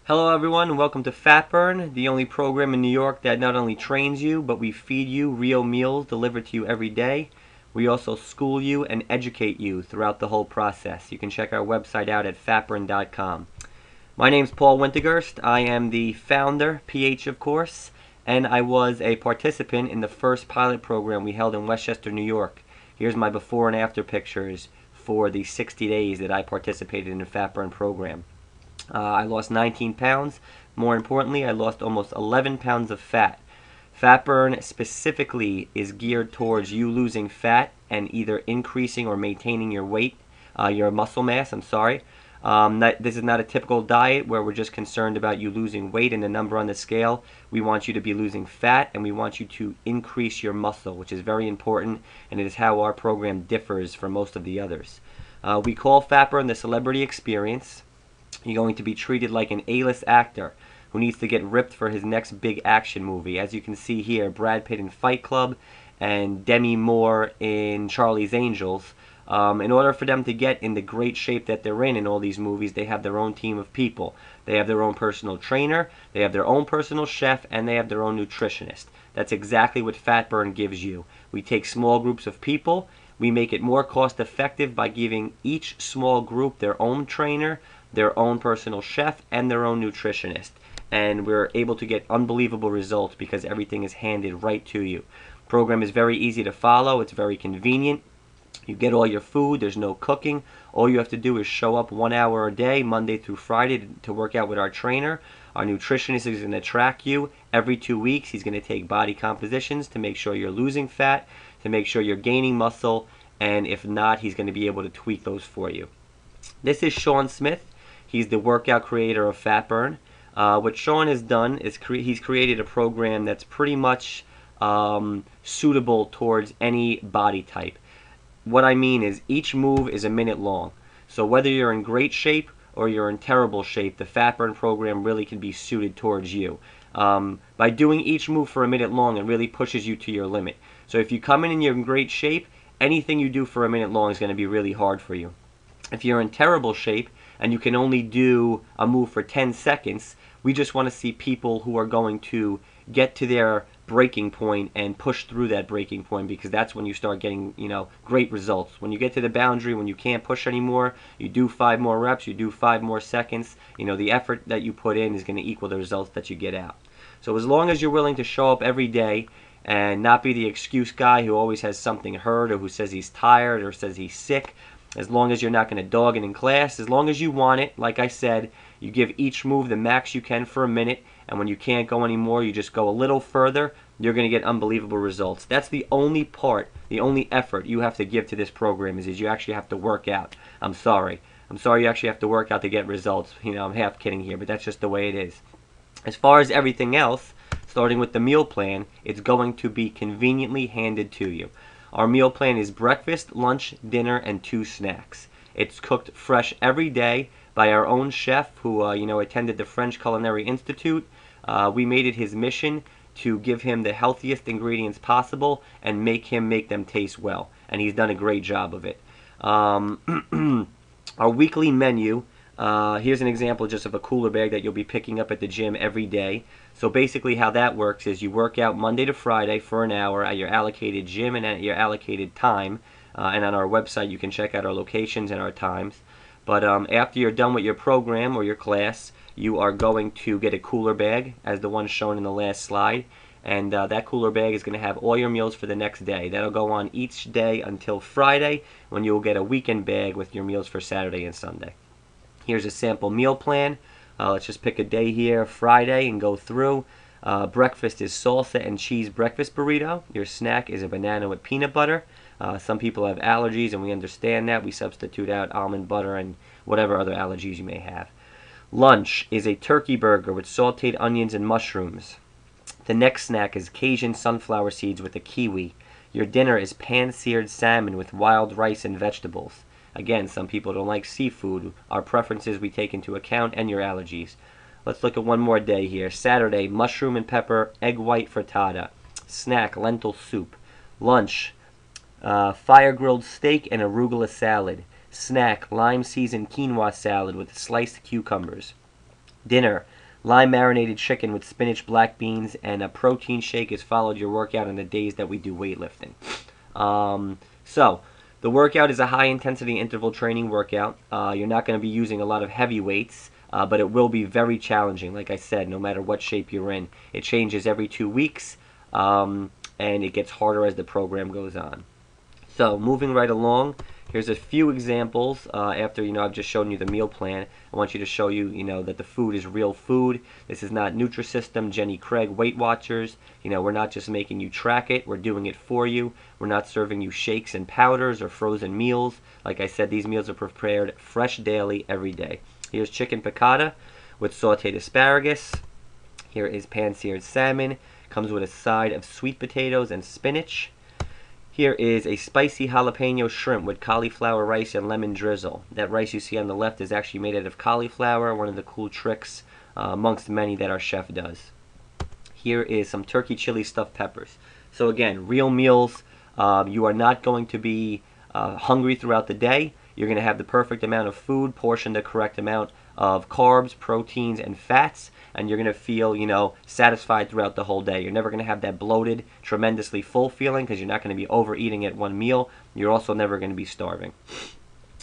Hello everyone and welcome to Fatburn, the only program in New York that not only trains you, but we feed you real meals delivered to you every day. We also school you and educate you throughout the whole process. You can check our website out at fatburn.com. My name's Paul Wintergerst. I am the founder, PH of course, and I was a participant in the first pilot program we held in Westchester, New York. Here's my before and after pictures for the 60 days that I participated in the Fatburn program. I lost 19 pounds. More importantly, I lost almost 11 pounds of fat. Fatburn specifically is geared towards you losing fat and either increasing or maintaining your weight, your muscle mass, this is not a typical diet where we're just concerned about you losing weight and the number on the scale. We want you to be losing fat and we want you to increase your muscle, which is very important, and it is how our program differs from most of the others. We call Fatburn the celebrity experience. You're going to be treated like an A-list actor who needs to get ripped for his next big action movie. As you can see here, Brad Pitt in Fight Club and Demi Moore in Charlie's Angels. In order for them to get in the great shape that they're in all these movies, they have their own team of people. They have their own personal trainer, they have their own personal chef, and they have their own nutritionist. That's exactly what Fatburn gives you. We take small groups of people, we make it more cost effective by giving each small group their own trainer, their own personal chef, and their own nutritionist. And we're able to get unbelievable results because everything is handed right to you. The program is very easy to follow. It's very convenient. You get all your food. There's no cooking. All you have to do is show up 1 hour a day, Monday through Friday, to work out with our trainer. Our nutritionist is going to track you every 2 weeks. He's going to take body compositions to make sure you're losing fat, to make sure you're gaining muscle, and if not, he's going to be able to tweak those for you. This is Sean Smith. He's the workout creator of Fatburn. What Sean has done is he's created a program that's pretty much suitable towards any body type. What I mean is each move is a minute long. So whether you're in great shape or you're in terrible shape, the Fatburn program really can be suited towards you. By doing each move for a minute long, it really pushes you to your limit. So if you come in and you're in great shape, anything you do for a minute long is going to be really hard for you. If you're in terrible shape and you can only do a move for 10 seconds, we just want to see people who are going to get to their breaking point and push through that breaking point, because that's when you start getting, great results. When you get to the boundary, when you can't push anymore, you do 5 more reps, you do 5 more seconds, the effort that you put in is going to equal the results that you get out. So as long as you're willing to show up every day and not be the excuse guy who always has something hurt or who says he's tired or says he's sick, as long as you're not going to dog it in class, as long as you want it, like I said, you give each move the max you can for a minute, and when you can't go anymore, you just go a little further, you're going to get unbelievable results. That's the only part, the only effort you have to give to this program is you actually have to work out. I'm sorry you actually have to work out to get results. I'm half kidding here, but that's just the way it is. As far as everything else, starting with the meal plan, it's going to be conveniently handed to you. Our meal plan is breakfast, lunch, dinner, and 2 snacks. It's cooked fresh every day by our own chef who, attended the French Culinary Institute. We made it his mission to give him the healthiest ingredients possible and make them taste well. And he's done a great job of it. Our weekly menu, here's an example just of a cooler bag that you'll be picking up at the gym every day. So basically how that works is you work out Monday to Friday for an hour at your allocated gym and at your allocated time. And on our website you can check out our locations and our times. But after you're done with your program or your class, you are going to get a cooler bag, as the one shown in the last slide. And that cooler bag is going to have all your meals for the next day. That'll go on each day until Friday, when you'll get a weekend bag with your meals for Saturday and Sunday. Here's a sample meal plan. Let's just pick a day here, Friday, and go through. Breakfast is salsa and cheese breakfast burrito. Your snack is a banana with peanut butter. Some people have allergies, and we understand that. We substitute out almond butter and whatever other allergies you may have. Lunch is a turkey burger with sauteed onions and mushrooms. The next snack is Cajun sunflower seeds with a kiwi. Your dinner is pan-seared salmon with wild rice and vegetables. Again, some people don't like seafood. Our preferences we take into account, and your allergies. Let's look at one more day here. Saturday, mushroom and pepper egg white frittata. Snack, lentil soup. Lunch, fire-grilled steak and arugula salad. Snack, lime-seasoned quinoa salad with sliced cucumbers. Dinner, lime marinated chicken with spinach, black beans, and a protein shake is followed your workout on the days that we do weightlifting. So the workout is a high intensity interval training workout. You're not going to be using a lot of heavy weights, but it will be very challenging. Like I said, no matter what shape you're in, it changes every 2 weeks, and it gets harder as the program goes on. So moving right along, here's a few examples. After I've just shown you the meal plan, I want you to show you that the food is real food. This is not Nutrisystem, Jenny Craig, Weight Watchers. We're not just making you track it. We're doing it for you. We're not serving you shakes and powders or frozen meals. Like I said, these meals are prepared fresh daily, every day. Here's chicken piccata with sautéed asparagus. Here is pan-seared salmon. Comes with a side of sweet potatoes and spinach. Here is a spicy jalapeno shrimp with cauliflower rice and lemon drizzle. That rice you see on the left is actually made out of cauliflower, one of the cool tricks amongst many that our chef does. Here is some turkey chili stuffed peppers. So again, real meals. You are not going to be hungry throughout the day. You're going to have the perfect amount of food, portioned the correct amount of carbs, proteins, and fats, and you're going to feel, satisfied throughout the whole day. You're never going to have that bloated, tremendously full feeling because you're not going to be overeating at one meal. You're also never going to be starving.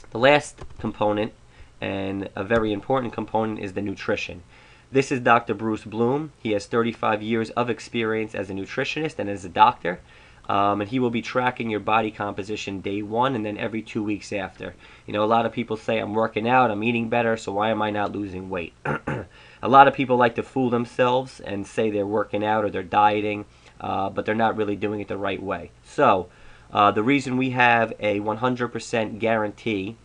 The last component, and a very important component, is the nutrition. This is Dr. Bruce Bloom. He has 35 years of experience as a nutritionist and as a doctor. And he will be tracking your body composition day 1 and then every 2 weeks after. A lot of people say, I'm working out, I'm eating better, so why am I not losing weight? A lot of people like to fool themselves and say they're working out or they're dieting, but they're not really doing it the right way. So the reason we have a 100% guarantee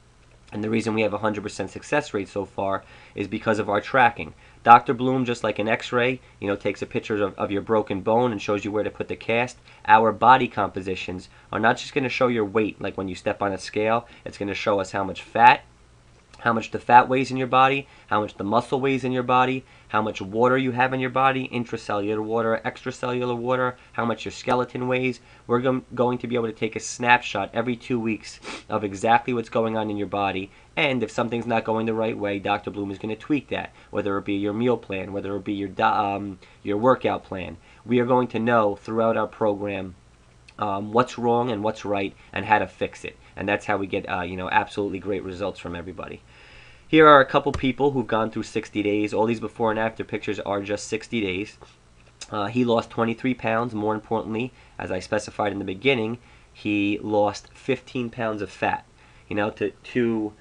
and the reason we have a 100% success rate so far is because of our tracking. Dr. Bloom, just like an x-ray, takes a picture of your broken bone and shows you where to put the cast. Our body compositions are not just going to show your weight, like when you step on a scale. It's going to show us how much fat, how much the fat weighs in your body, how much the muscle weighs in your body, how much water you have in your body, intracellular water, extracellular water, how much your skeleton weighs. We're going to be able to take a snapshot every 2 weeks of exactly what's going on in your body, and if something's not going the right way, Dr. Bloom is going to tweak that, whether it be your meal plan, whether it be your workout plan. We are going to know throughout our program what's wrong and what's right and how to fix it, and that's how we get absolutely great results from everybody. Here are a couple people who've gone through 60 days. All these before and after pictures are just 60 days. He lost 23 pounds. More importantly, as I specified in the beginning, he lost 15 pounds of fat. To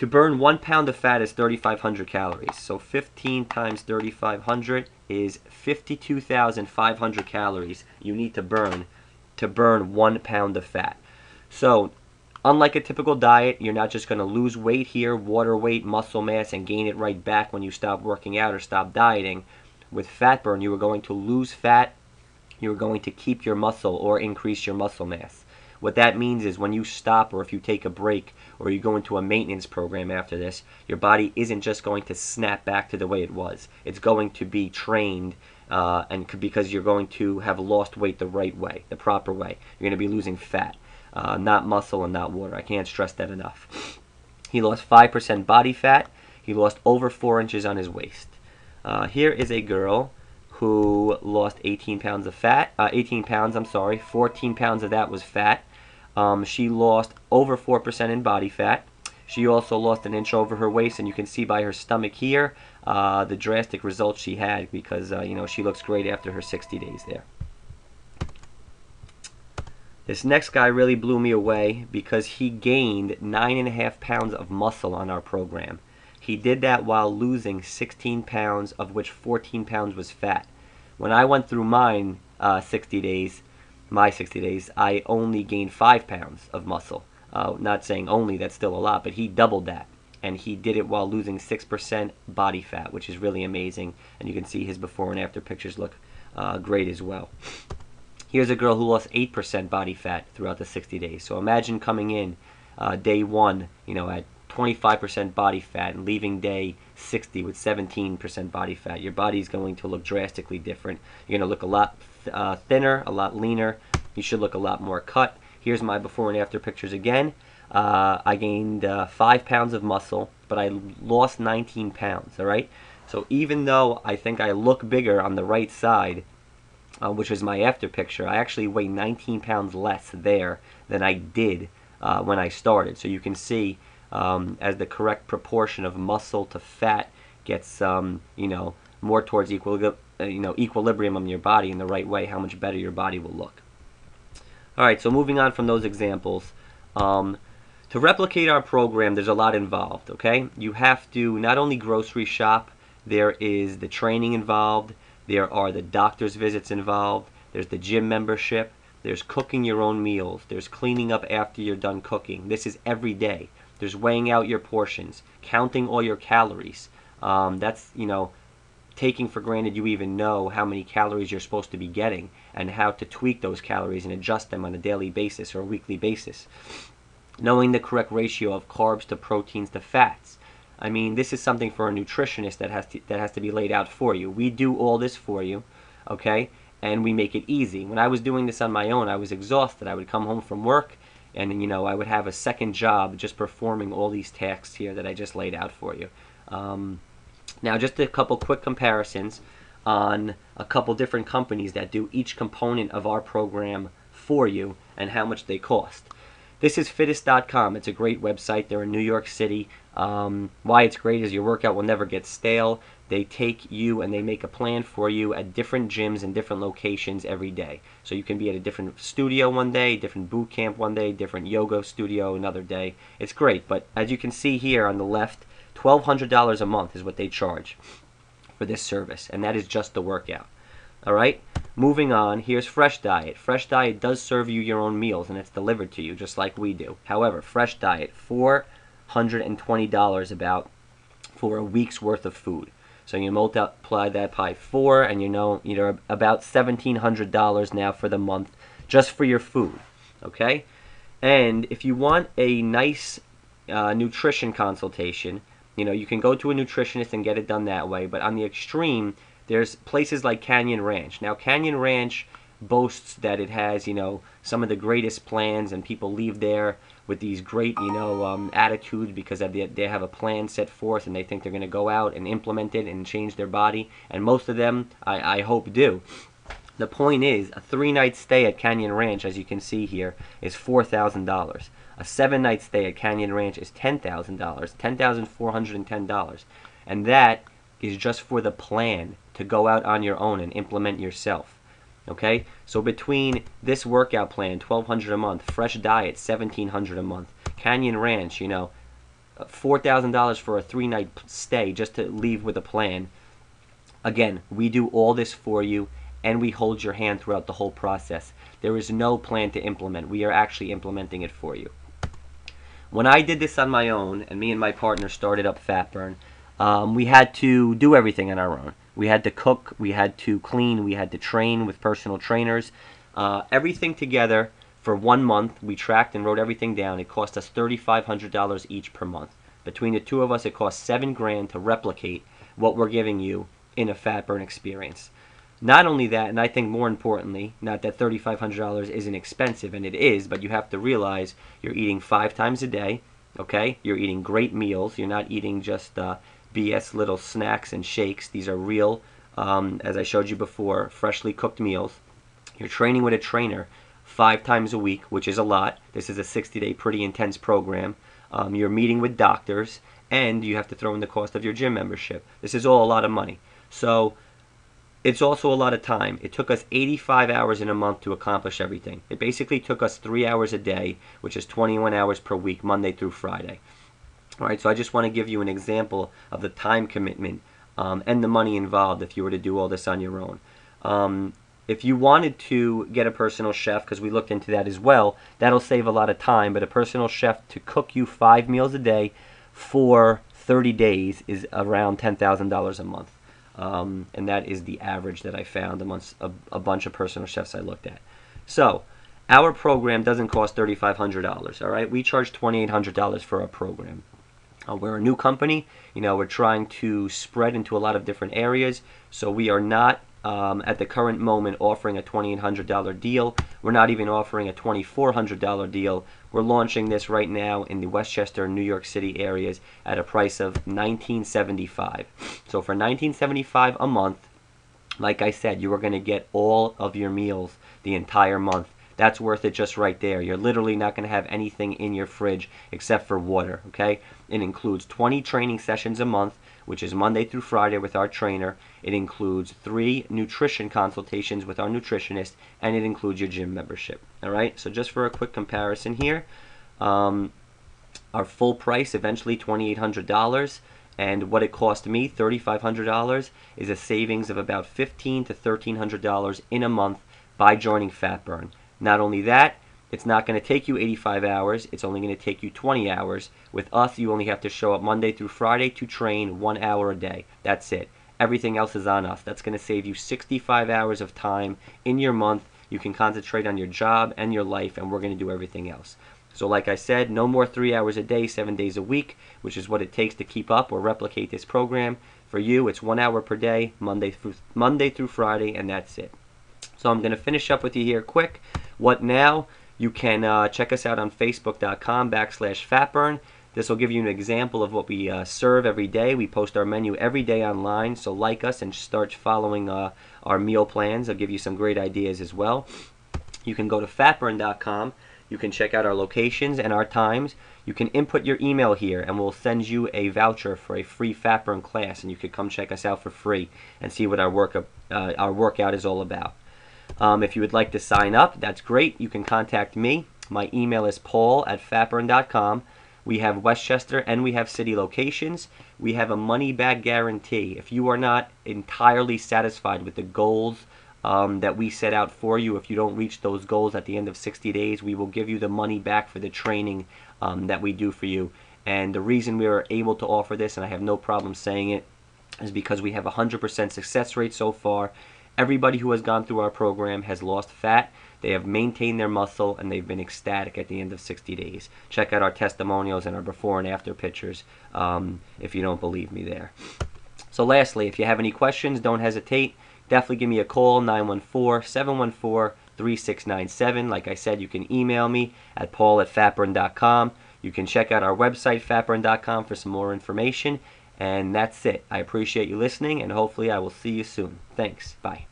burn 1 pound of fat is 3,500 calories. So 15 times 3,500 is 52,500 calories you need to burn 1 pound of fat. So unlike a typical diet, you're not just going to lose weight here, water weight, muscle mass, and gain it right back when you stop working out or stop dieting. With Fatburn, you are going to lose fat, you are going to keep your muscle or increase your muscle mass. What that means is when you stop or if you take a break or you go into a maintenance program after this, your body isn't just going to snap back to the way it was. It's going to be trained because you're going to have lost weight the right way, the proper way. You're going to be losing fat. Not muscle and not water. I can't stress that enough. He lost 5% body fat. He lost over 4 inches on his waist. Here is a girl who lost 18 pounds of fat. 18 pounds, I'm sorry. 14 pounds of that was fat. She lost over 4% in body fat. She also lost an inch over her waist, and you can see by her stomach here the drastic results she had because she looks great after her 60 days there. This next guy really blew me away because he gained 9.5 pounds of muscle on our program. He did that while losing 16 pounds, of which 14 pounds was fat. When I went through my 60 days, I only gained 5 pounds of muscle. Not saying only, that's still a lot, but he doubled that. And he did it while losing 6% body fat, which is really amazing. And you can see his before and after pictures look great as well. Here's a girl who lost 8% body fat throughout the 60 days. So imagine coming in day 1, at 25% body fat and leaving day 60 with 17% body fat. Your body's going to look drastically different. You're going to look a lot thinner, a lot leaner. You should look a lot more cut. Here's my before and after pictures again. I gained 5 pounds of muscle, but I lost 19 pounds, all right? So even though I think I look bigger on the right side, which is my after picture, I actually weigh 19 pounds less there than I did when I started. So you can see as the correct proportion of muscle to fat gets, more towards equilibrium in your body in the right way, how much better your body will look. All right, so moving on from those examples, to replicate our program, there's a lot involved, okay? You have to not only grocery shop, there is the training involved, there are the doctor's visits involved, there's the gym membership, there's cooking your own meals, there's cleaning up after you're done cooking. This is every day. There's weighing out your portions, counting all your calories. That's, taking for granted you even know how many calories you're supposed to be getting and how to tweak those calories and adjust them on a daily basis or a weekly basis. Knowing the correct ratio of carbs to proteins to fats. I mean, this is something for a nutritionist that has to be laid out for you. We do all this for you, okay? And we make it easy. When I was doing this on my own, I was exhausted. I would come home from work and, I would have a second job just performing all these tasks here that I just laid out for you. Now, just a couple quick comparisons on a couple different companies that do each component of our program for you and how much they cost. This is fittest.com. It's a great website. They're in New York City. Why it's great is your workout will never get stale. They take you and they make a plan for you at different gyms and different locations every day. So you can be at a different studio one day, different boot camp one day, different yoga studio another day. It's great, but as you can see here on the left, $1,200 a month is what they charge for this service, and that is just the workout. All right, moving on, here's Fresh Diet. Fresh Diet does serve you your own meals, and it's delivered to you just like we do. However, Fresh Diet, $420 about for a week's worth of food. So you multiply that by 4, and you're about $1,700 now for the month just for your food. Okay, and if you want a nice nutrition consultation, you can go to a nutritionist and get it done that way. But on the extreme, there's places like Canyon Ranch. Now, Canyon Ranch boasts that it has, some of the greatest plans, and people leave there with these great, attitudes because they have a plan set forth and they think they're going to go out and implement it and change their body. And most of them, I hope, do. The point is, a 3-night stay at Canyon Ranch, as you can see here, is $4,000. A 7-night stay at Canyon Ranch is $10,000, $10,410. And that is just for the plan to go out on your own and implement yourself. Okay? So between this workout plan, $1,200 a month, Fresh Diet, $1,700 a month, Canyon Ranch, $4,000 for a 3-night stay just to leave with a plan. Again, we do all this for you, and we hold your hand throughout the whole process. There is no plan to implement. We are actually implementing it for you. When I did this on my own, and me and my partner started up Fatburn, we had to do everything on our own. We had to cook, we had to clean, we had to train with personal trainers. Everything together for 1 month, we tracked and wrote everything down. It cost us $3,500 each per month. Between the two of us, it cost $7,000 to replicate what we're giving you in a Fatburn experience. Not only that, and I think more importantly, not that $3,500 isn't expensive, and it is, but you have to realize you're eating 5 times a day, okay? You're eating great meals. You're not eating just BS little snacks and shakes. These are real, as I showed you before, freshly cooked meals. You're training with a trainer 5 times a week, which is a lot. This is a 60-day pretty intense program. You're meeting with doctors, and you have to throw in the cost of your gym membership. This is all a lot of money. So it's also a lot of time. It took us 85 hours in a month to accomplish everything. It basically took us 3 hours a day, which is 21 hours per week, Monday through Friday. All right, so I just want to give you an example of the time commitment and the money involved if you were to do all this on your own. If you wanted to get a personal chef, because we looked into that as well, that'll save a lot of time, but a personal chef to cook you 5 meals a day for 30 days is around $10,000 a month. And that is the average that I found amongst a bunch of personal chefs I looked at. So our program doesn't cost $3,500, all right? We charge $2,800 for our program. We're a new company. We're trying to spread into a lot of different areas. So we are not, at the current moment, offering a $2,800 deal. We're not even offering a $2,400 deal. We're launching this right now in the Westchester, New York City areas at a price of $19.75. So for $19.75 a month, like I said, you are going to get all of your meals the entire month. That's worth it just right there. You're literally not going to have anything in your fridge except for water, okay? It includes 20 training sessions a month, which is Monday through Friday with our trainer. It includes 3 nutrition consultations with our nutritionist, and it includes your gym membership, all right? So just for a quick comparison here, our full price, eventually $2,800, and what it cost me, $3,500, is a savings of about $1,500 to $1,300 in a month by joining Fatburn. Not only that, it's not going to take you 85 hours. It's only going to take you 20 hours. With us, you only have to show up Monday through Friday to train 1 hour a day. That's it. Everything else is on us. That's going to save you 65 hours of time in your month. You can concentrate on your job and your life, and we're going to do everything else. So like I said, no more 3 hours a day, 7 days a week, which is what it takes to keep up or replicate this program. For you, it's 1 hour per day, Monday through Friday, and that's it. So I'm going to finish up with you here quick. What now? You can check us out on facebook.com/Fatburn. This will give you an example of what we serve every day. We post our menu every day online, so like us and start following our meal plans. I'll give you some great ideas as well. You can go to Fatburn.com. You can check out our locations and our times. You can input your email here, and we'll send you a voucher for a free Fatburn class, and you could come check us out for free and see what our workout is all about. If you would like to sign up, that's great. You can contact me. My email is paul@fatburn.com. We have Westchester and we have city locations. We have a money-back guarantee. If you are not entirely satisfied with the goals that we set out for you, if you don't reach those goals at the end of 60 days, we will give you the money back for the training that we do for you. And the reason we are able to offer this, and I have no problem saying it, is because we have a 100% success rate so far. Everybody who has gone through our program has lost fat, they have maintained their muscle, and they've been ecstatic at the end of 60 days. Check out our testimonials and our before and after pictures if you don't believe me there. So lastly, if you have any questions, don't hesitate. Definitely give me a call, 914-714-3697. Like I said, you can email me at paul@fatburn.com. You can check out our website, fatburn.com, for some more information. And that's it. I appreciate you listening, and hopefully I will see you soon. Thanks. Bye.